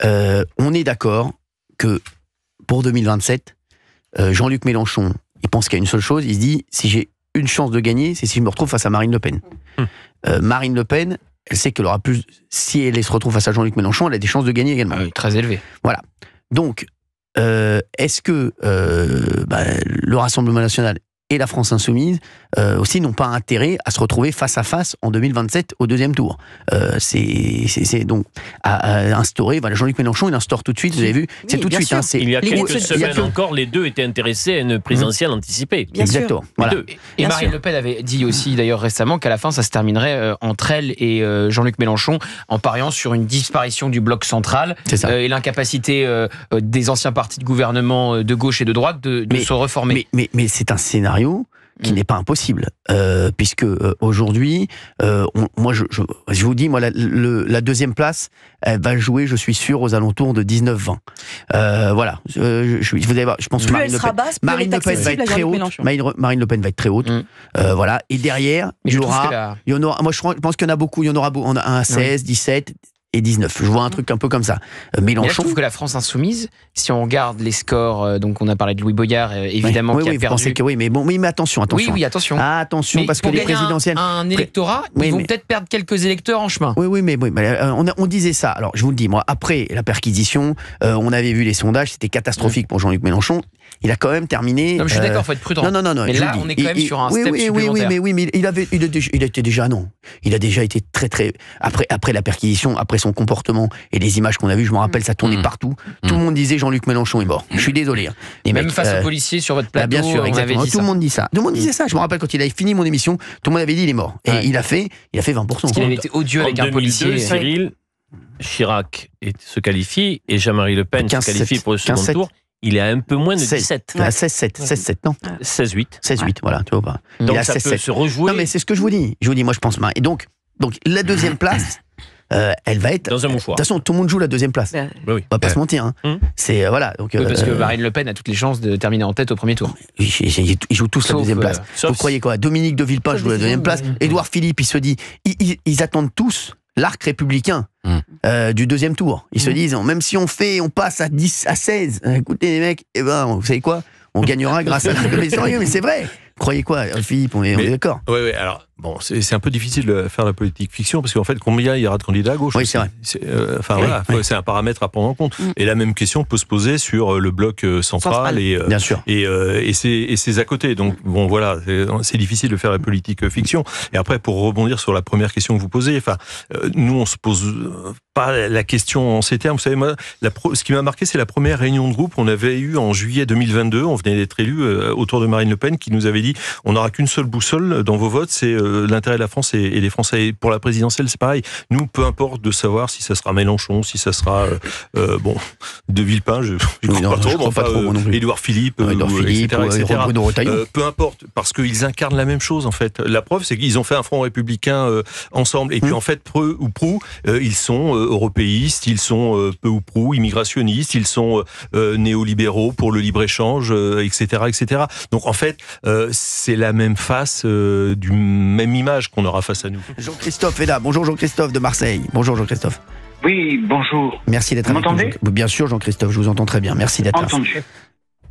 on est d'accord que pour 2027, Jean-Luc Mélenchon, il pense qu'il y a une seule chose, il se dit, si j'ai une chance de gagner, c'est si je me retrouve face à Marine Le Pen. Marine Le Pen, elle sait qu'elle aura plus, si elle se retrouve face à Jean-Luc Mélenchon, elle a des chances de gagner également. Oui, très élevées. Voilà. Donc, est-ce que le Rassemblement National et la France Insoumise aussi n'ont pas intérêt à se retrouver face à face en 2027 au deuxième tour. C'est donc à instaurer. Voilà, Jean-Luc Mélenchon, il instaure tout de suite. Vous avez vu, c'est tout de suite. Hein, il y a quelques semaines encore, les deux étaient intéressés à une présidentielle anticipée. Exactement. Voilà. Et Marine Le Pen avait dit aussi d'ailleurs récemment qu'à la fin, ça se terminerait entre elle et Jean-Luc Mélenchon en pariant sur une disparition du bloc central et l'incapacité des anciens partis de gouvernement de gauche et de droite de se reformer. Mais c'est un scénario qui n'est pas impossible, puisque aujourd'hui, moi je vous dis, moi la deuxième place, elle va jouer, je suis sûr, aux alentours de 19-20. Voilà. Je pense que Marine Le Pen va être très haute. Marine Le Pen va être très haute. Voilà. Et derrière, il y en aura. Moi, je pense qu'il y en a beaucoup. Il y en aura. On a un à 16, 17. Et 19. Je vois un truc un peu comme ça. Mélenchon. Là, je trouve que la France Insoumise, si on regarde les scores, donc on a parlé de Louis Boyard, évidemment, qui a perdu. Pensez que mais attention. Oui, attention. Attention, parce que les présidentielles. Un électorat, ils vont peut-être perdre quelques électeurs en chemin. Oui, mais on disait ça. Alors, je vous le dis, moi, après la perquisition, on avait vu les sondages, c'était catastrophique pour Jean-Luc Mélenchon. Il a quand même terminé. Non, mais je suis d'accord, il faut être prudent. Non. Mais là, on est quand même sur un step supplémentaire. Oui, mais il a déjà été très après la perquisition, après son comportement et les images qu'on a vues, je me rappelle, ça tournait partout. Tout le monde disait Jean-Luc Mélenchon est mort. Je suis désolé. Hein. Et même face aux policiers sur votre plateau, bien sûr, exactement. Tout le monde dit ça. Tout le monde disait ça. Je me rappelle quand il avait fini mon émission, tout le monde avait dit il est mort. Et il a fait 20%. Parce qu'il avait été odieux avec un policier. Cyril Chirac se qualifie et Jean-Marie Le Pen se qualifie pour le second tour. Il est à un peu moins de 17. 16-7, non 16-8. 16-8, voilà, tu vois pas. Donc ça peut se rejouer. Non, mais c'est ce que je vous dis. Je vous dis, moi, je pense pas. Et donc la deuxième place, elle va être... Dans un mouchoir. De toute façon, tout le monde joue la deuxième place. On va pas se mentir. Hein. C'est, voilà. Donc, parce que Marine Le Pen a toutes les chances de terminer en tête au premier tour. Ils jouent tous la deuxième place. Vous croyez quoi? Dominique de Villepin joue la deuxième place. Édouard Philippe, il se dit... Ils attendent tous l'arc républicain du deuxième tour. Ils se disent, même si on passe à 10, à 16, écoutez les mecs, vous savez quoi, on gagnera grâce à... Mais sérieux, mais c'est vrai. Vous croyez quoi, Philippe, on est d'accord. Oui, alors, bon, c'est un peu difficile de faire la politique fiction, parce qu'en fait, combien il y aura de candidats à gauche? Oui, c'est vrai. C'est un paramètre à prendre en compte. Et la même question peut se poser sur le bloc central bien sûr. Et ses à côté. Donc, bon, voilà, c'est difficile de faire la politique fiction. Et après, pour rebondir sur la première question que vous posez, nous, on se pose pas la question en ces termes. Vous savez, moi, ce qui m'a marqué, c'est la première réunion de groupe qu'on avait eue en juillet 2022. On venait d'être élus autour de Marine Le Pen, qui nous avait dit on n'aura qu'une seule boussole dans vos votes, c'est l'intérêt de la France et les Français. Et pour la présidentielle, c'est pareil. Nous, peu importe de savoir si ça sera Mélenchon, si ça sera de Villepin, je ne crois pas trop, Édouard Philippe, etc. Bruno Retailleau. Peu importe, parce qu'ils incarnent la même chose en fait. La preuve, c'est qu'ils ont fait un front républicain ensemble. Et puis en fait, peu ou prou, ils sont européistes, ils sont peu ou prou immigrationnistes, ils sont néolibéraux pour le libre-échange, etc., etc. Donc en fait, c'est la même face du même image qu'on aura face à nous. Jean-Christophe est là. Bonjour Jean-Christophe de Marseille. Bonjour Jean-Christophe. Oui, bonjour. Merci d'être avec nous. Vous m'entendez ? Bien sûr Jean-Christophe, je vous entends très bien. Merci d'être là. Entendu.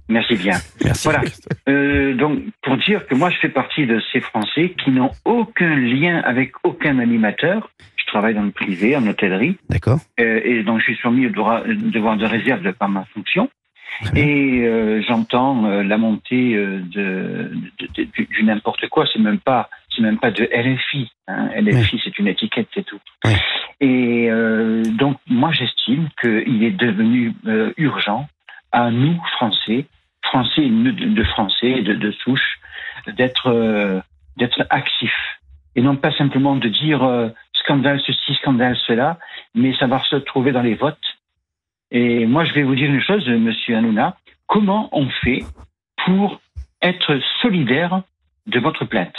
Merci bien. Merci. Voilà. Donc, pour dire que moi, je fais partie de ces Français qui n'ont aucun lien avec aucun animateur. Je travaille dans le privé, en hôtellerie. D'accord. Et donc, je suis soumis au devoir de réserve de par ma fonction. Et j'entends la montée du n'importe quoi. C'est même pas de LFI. Hein. LFI, c'est une étiquette, c'est tout. Oui. Et donc, moi, j'estime qu'il est devenu urgent à nous, Français de souche, d'être actifs. Et non pas simplement de dire scandale ceci, scandale cela, mais savoir se trouver dans les votes. Et moi, je vais vous dire une chose, monsieur Hanouna, comment on fait pour être solidaire de votre plainte?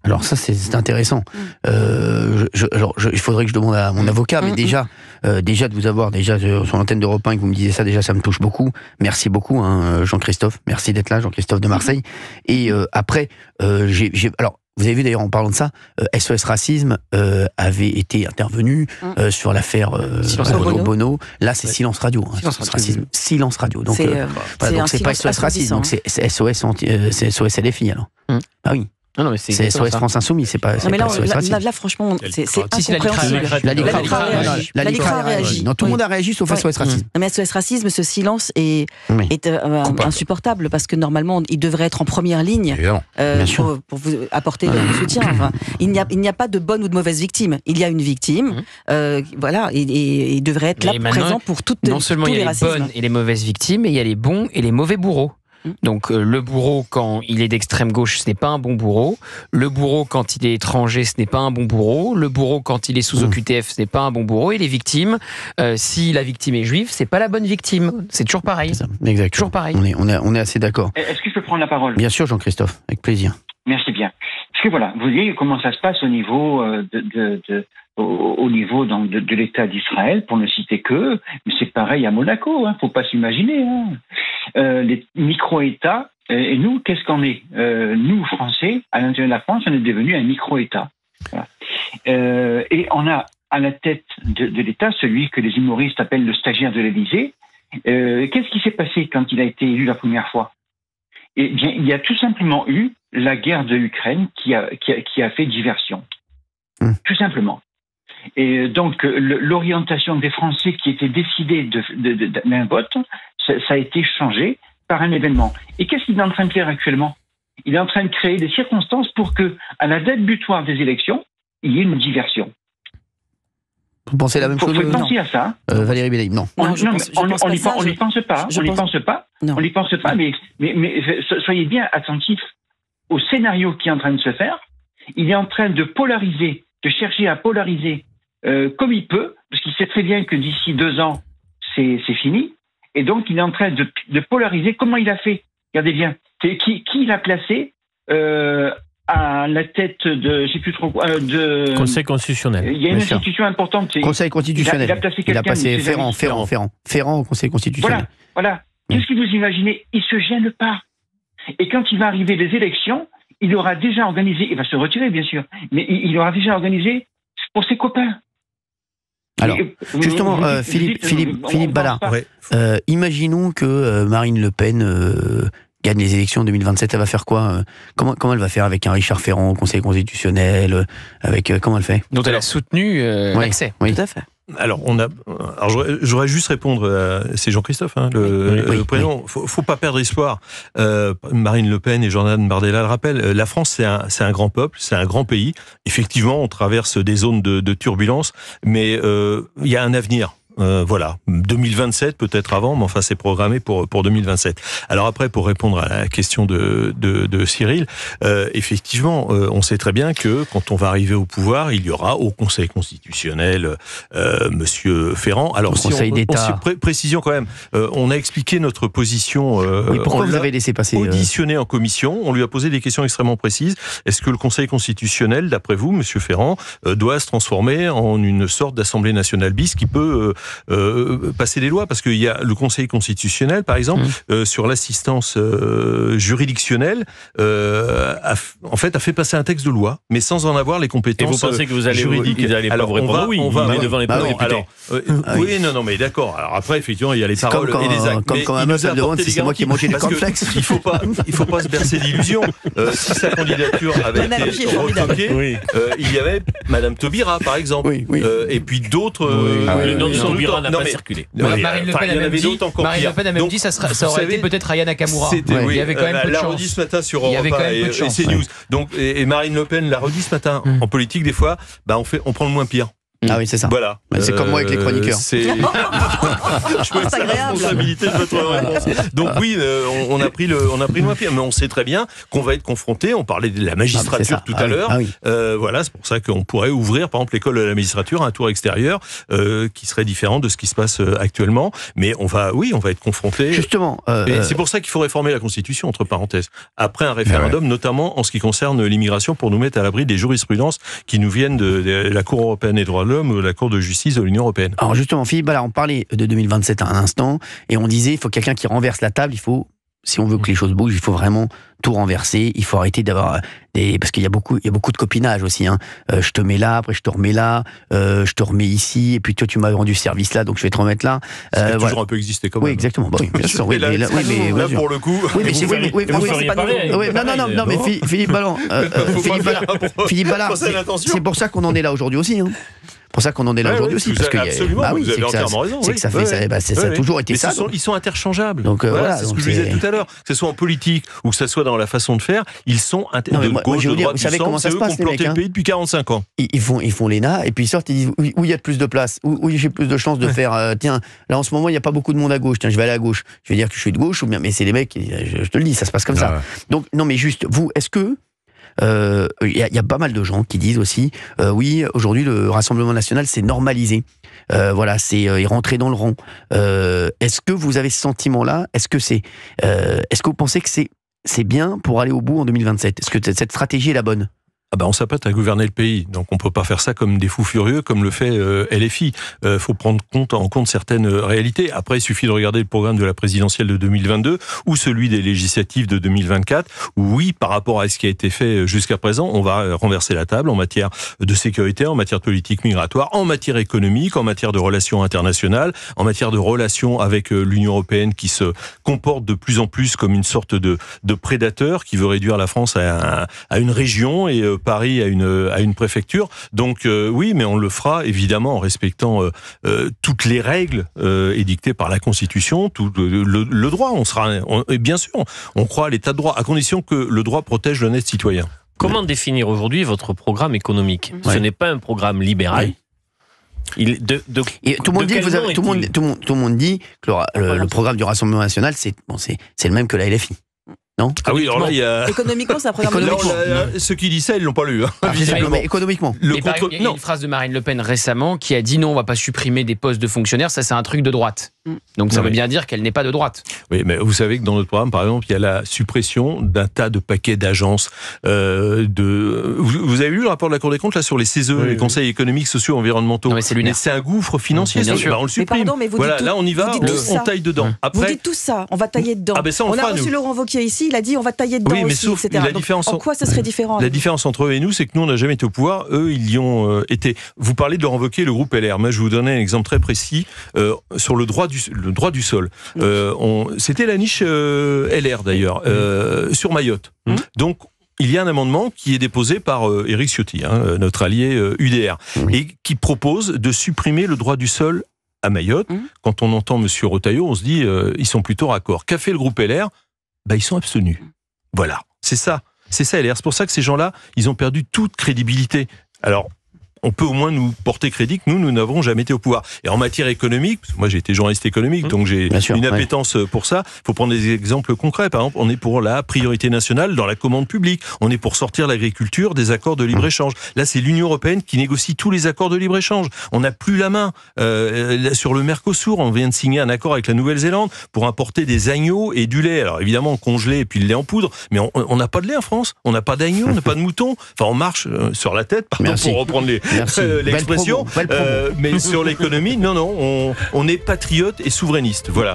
Alors ça c'est intéressant. Il faudrait que je demande à mon avocat, mais déjà de vous avoir sur l'antenne d'Europe 1 que vous me disiez ça, déjà ça me touche beaucoup. Merci beaucoup Jean-Christophe, merci d'être là, Jean-Christophe de Marseille. Et après, alors vous avez vu d'ailleurs en parlant de ça, SOS Racisme avait été intervenu sur l'affaire Bono. Là, c'est Silence Radio. Silence Radio. Donc, c'est pas SOS Racisme, donc c'est SOS LFI alors. Ah oui. Non, mais c'est SOS France Insoumise, c'est pas. Non, mais là, franchement, c'est incompréhensible. La LICRA a réagi. Non, tout le monde a réagi sauf SOS Racisme. Mais SOS Racisme, ce silence est insupportable parce que normalement, il devrait être en première ligne pour vous apporter le soutien. Enfin, il n'y a pas de bonne ou de mauvaise victime. Il y a une victime, voilà, et il devrait être là présent pour tous les racismes. Non seulement il y a les bonnes et les mauvaises victimes, mais il y a les bons et les mauvais bourreaux. Donc le bourreau, quand il est d'extrême gauche, ce n'est pas un bon bourreau. Le bourreau, quand il est étranger, ce n'est pas un bon bourreau. Le bourreau, quand il est sous OQTF, ce n'est pas un bon bourreau. Et les victimes, si la victime est juive, c'est pas la bonne victime. C'est toujours pareil. Exact. Toujours pareil. On est assez d'accord. Est-ce que je peux prendre la parole ? Bien sûr, Jean-Christophe, avec plaisir. Merci bien. Parce que voilà, vous voyez comment ça se passe au niveau au niveau donc de l'État d'Israël, pour ne citer que, mais c'est pareil à Monaco, faut pas s'imaginer. Les micro-États, et nous, qu'est-ce qu'on est ? Nous, Français, à l'intérieur de la France, on est devenu un micro-État. Voilà. Et on a à la tête de l'État celui que les humoristes appellent le stagiaire de l'Élysée. Qu'est-ce qui s'est passé quand il a été élu la première fois ? Eh bien, il y a tout simplement eu la guerre de l'Ukraine qui a fait diversion. Tout simplement. Et donc, l'orientation des Français qui était décidée d'un vote, ça a été changé par un événement. Et qu'est-ce qu'il est en train de faire actuellement ? Il est en train de créer des circonstances pour que, à la date butoir des élections, il y ait une diversion. Vous pensez la même chose ? Vous pensez à ça ? Valérie Bélaïm, non. On n'y pense pas, mais soyez bien attentifs au scénario qui est en train de se faire. Il est en train de polariser, de chercher à polariser comme il peut, parce qu'il sait très bien que d'ici 2 ans, c'est fini. Et donc, il est en train de polariser. Comment il a fait ? Regardez bien. Qui l'a placé à la tête de, je sais plus trop quoi, de Conseil constitutionnel. Il y a une institution importante. Conseil constitutionnel. Il a placé quelqu'un. Il a passé Ferrand au Conseil constitutionnel. Voilà. Qu'est-ce que vous imaginez ? Il se gêne pas. Et quand il va arriver les élections, il aura déjà organisé, il va se retirer bien sûr, mais il aura déjà organisé pour ses copains. Alors, justement, Philippe Ballard, imaginons que Marine Le Pen gagne les élections en 2027, elle va faire quoi ? Comment elle va faire avec un Richard Ferrand au Conseil constitutionnel ? Comment elle fait ? Dont elle a soutenu l'accès. Oui, tout à fait. Alors, j'aurais juste répondre c'est Jean-Christophe, le président. Faut pas perdre espoir. Marine Le Pen et Jordan Bardella le rappellent. La France, c'est un grand peuple, c'est un grand pays. Effectivement, on traverse des zones de turbulence, mais il y a un avenir. Voilà, 2027 peut-être avant, mais enfin c'est programmé pour 2027. Alors après, pour répondre à la question de Cyril, effectivement, on sait très bien que quand on va arriver au pouvoir, il y aura au Conseil constitutionnel Monsieur Ferrand. Alors précision quand même, on a expliqué notre position. Pourquoi vous avez laissé passer auditionné en commission, on lui a posé des questions extrêmement précises. Est-ce que le Conseil constitutionnel, d'après vous, Monsieur Ferrand, doit se transformer en une sorte d'Assemblée nationale bis qui peut passer des lois, parce qu'il y a le Conseil constitutionnel, par exemple, sur l'assistance juridictionnelle, a fait passer un texte de loi, mais sans en avoir les compétences juridiques. Et vous pensez que vous allez pas vous répondre oui, mais devant les députés. Oui, non, mais d'accord. Alors après, effectivement, il y a les paroles et les actes. Comme quand un meuf elle demande si c'est moi qui ai mangé les cornflakes. Il faut pas se bercer d'illusions. Si sa candidature avait été retoquée, il y avait Madame Taubira, par exemple, et puis d'autres. Taubira n'a pas circulé. Marine Le Pen a même dit ça aurait été peut-être Aya Nakamura. Il y avait quand même peu de chance. Elle l'a redit ce matin sur Europe 1 et CNews. Donc, et Marine Le Pen l'a redit ce matin. En politique, des fois, on prend le moins pire. Ah oui, c'est ça. Voilà. C'est comme moi avec les chroniqueurs. Je peux sa responsabilité, je peux trouver la réponse. Donc oui, on a pris le moins pire, mais on sait très bien qu'on va être confronté. On parlait de la magistrature tout à l'heure. Voilà, c'est pour ça qu'on pourrait ouvrir, par exemple, l'école de la magistrature à un tour extérieur qui serait différent de ce qui se passe actuellement. Mais on va être confronté. Justement. Et c'est pour ça qu'il faut réformer la Constitution, entre parenthèses, après un référendum, notamment en ce qui concerne l'immigration, pour nous mettre à l'abri des jurisprudences qui nous viennent de la Cour européenne des droits de l'homme, la Cour de justice de l'Union européenne. Alors justement, Philippe Ballard, on parlait de 2027 à un instant, et on disait il faut quelqu'un qui renverse la table, il faut si on veut que les choses bougent, il faut vraiment tout renverser. Il faut arrêter d'avoir parce qu'il y a beaucoup de copinage aussi. Hein. Je te mets là, après je te remets là, je te remets ici, et puis toi tu m'as rendu service là, donc je vais te remettre là. Ça a toujours un peu existé quand même. Oui, exactement. Bah, oui, bien sûr. Là, pour le coup. Oui, mais c'est vrai. Non, mais Philippe Ballard, c'est pour ça qu'on en est là aujourd'hui aussi. Hein. Pour ça qu'on en est là aujourd'hui aussi. Parce que absolument, vous avez entièrement raison. C'est que ça a toujours été ça. Ils sont interchangeables. Donc voilà, c'est ce que je disais tout à l'heure. Que ce soit en politique ou que ce soit dans la façon de faire, ils sont de gauche, de droite, du centre. C'est eux qui ont planté le pays depuis 45 ans. Ils font l'ENA et puis ils sortent, ils disent où il y a plus de place, où j'ai plus de chances de faire. Tiens, là en ce moment il n'y a pas beaucoup de monde à gauche. Tiens, je vais aller à gauche. Je vais dire que je suis de gauche ou bien, mais c'est les mecs. Je te le dis, ça se passe comme ça. Donc non, mais juste vous, est-ce que y a pas mal de gens qui disent aussi oui, aujourd'hui le Rassemblement national c'est normalisé, voilà, c'est rentrer dans le rang. Est-ce que vous avez ce sentiment-là? Est-ce que vous pensez que c'est bien pour aller au bout en 2027? Est-ce que cette stratégie est la bonne? On s'apprête à gouverner le pays, donc on peut pas faire ça comme des fous furieux, comme le fait LFI. Faut prendre en compte certaines réalités. Après, il suffit de regarder le programme de la présidentielle de 2022 ou celui des législatives de 2024. Où oui, par rapport à ce qui a été fait jusqu'à présent, on va renverser la table en matière de sécurité, en matière de politique migratoire, en matière économique, en matière de relations internationales, en matière de relations avec l'Union européenne qui se comporte de plus en plus comme une sorte de prédateur qui veut réduire la France à une région et Paris à une préfecture. Donc oui, mais on le fera évidemment en respectant toutes les règles édictées par la Constitution, tout le droit. Et bien sûr, on croit à l'état de droit, à condition que le droit protège l'honnête citoyen. Comment définir aujourd'hui votre programme économique? Ce n'est pas un programme libéral. Et tout le monde dit que le programme du Rassemblement national, c'est le même que la LFI. Non? Ah oui, alors là, il y a... Économiquement, c'est un programme ceux qui disent ça, ils l'ont pas lu. Hein, mais économiquement. Il y a une phrase de Marine Le Pen récemment qui a dit non, on va pas supprimer des postes de fonctionnaires, ça c'est un truc de droite. Donc ça veut bien dire qu'elle n'est pas de droite. Oui, mais vous savez que dans notre programme, par exemple, il y a la suppression d'un tas de paquets d'agences. Vous avez lu le rapport de la Cour des comptes là sur les CESE, les conseils économiques, sociaux, environnementaux. Non, mais c'est un gouffre financier. Bien sûr. On le supprime. Mais pardon, mais voilà, là on y va, on taille dedans. Après, vous dites tout ça, on va tailler dedans. Ça, on a reçu Laurent Wauquiez ici, il a dit on va tailler dedans aussi, etc. En quoi ça serait différent? La différence entre eux et nous, c'est que nous on n'a jamais été au pouvoir, eux ils y ont été. Vous parlez de Laurent Wauquiez, le groupe LR. Moi je vais vous donner un exemple très précis sur le droit du sol. C'était la niche LR d'ailleurs, sur Mayotte. Donc, il y a un amendement qui est déposé par Éric Ciotti, notre allié UDR, et qui propose de supprimer le droit du sol à Mayotte. Quand on entend M. Retailleau, on se dit ils sont plutôt raccords. Qu'a fait le groupe LR? Ils sont abstenus. Voilà, c'est ça LR. C'est pour ça que ces gens-là, ils ont perdu toute crédibilité. Alors, on peut au moins nous porter crédit que nous n'avons jamais été au pouvoir. Et en matière économique, parce que moi j'ai été journaliste économique, donc j'ai une appétence pour ça. Il faut prendre des exemples concrets. Par exemple, on est pour la priorité nationale dans la commande publique. On est pour sortir l'agriculture des accords de libre-échange. Là, c'est l'Union européenne qui négocie tous les accords de libre-échange. On n'a plus la main. Sur le Mercosur, on vient de signer un accord avec la Nouvelle-Zélande pour importer des agneaux et du lait. Alors évidemment, congelé et puis le lait en poudre. Mais on n'a pas de lait en France. On n'a pas d'agneaux, on n'a pas de moutons. Enfin, on marche sur la tête, pardon, pour reprendre l'expression. Mais sur l'économie, non, on est patriote et souverainiste. Voilà.